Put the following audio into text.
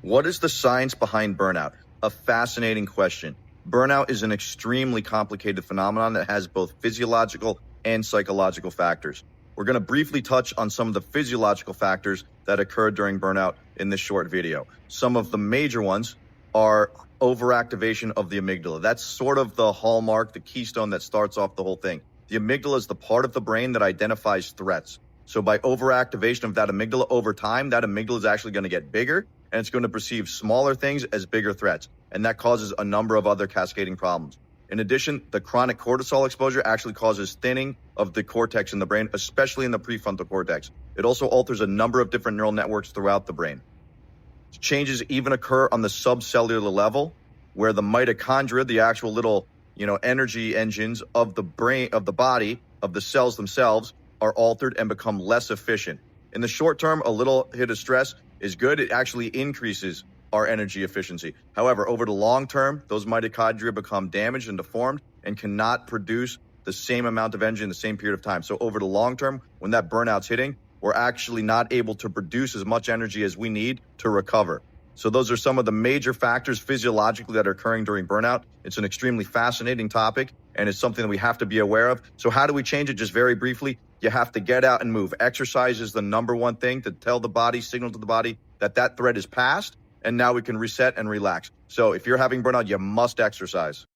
What is the science behind burnout? A fascinating question. Burnout is an extremely complicated phenomenon that has both physiological and psychological factors. We're going to briefly touch on some of the physiological factors that occur during burnout in this short video. Some of the major ones are overactivation of the amygdala. That's sort of the hallmark, the keystone that starts off the whole thing. The amygdala is the part of the brain that identifies threats. So by overactivation of that amygdala over time, that amygdala is actually going to get bigger and it's going to perceive smaller things as bigger threats. And that causes a number of other cascading problems. In addition, the chronic cortisol exposure actually causes thinning of the cortex in the brain, especially in the prefrontal cortex. It also alters a number of different neural networks throughout the brain. Changes even occur on the subcellular level, where the mitochondria, the actual little, energy engines of the brain, of the body, of the cells themselves, are altered and become less efficient. In the short term, a little hit of stress is good. It actually increases our energy efficiency. However, over the long term, those mitochondria become damaged and deformed and cannot produce the same amount of energy in the same period of time. So over the long term, when that burnout's hitting, we're actually not able to produce as much energy as we need to recover. So those are some of the major factors physiologically that are occurring during burnout. It's an extremely fascinating topic, and it's something that we have to be aware of. So how do we change it? Just very briefly, you have to get out and move. Exercise is the number one thing to tell the body, signal to the body that threat is past, and now we can reset and relax. So if you're having burnout, you must exercise.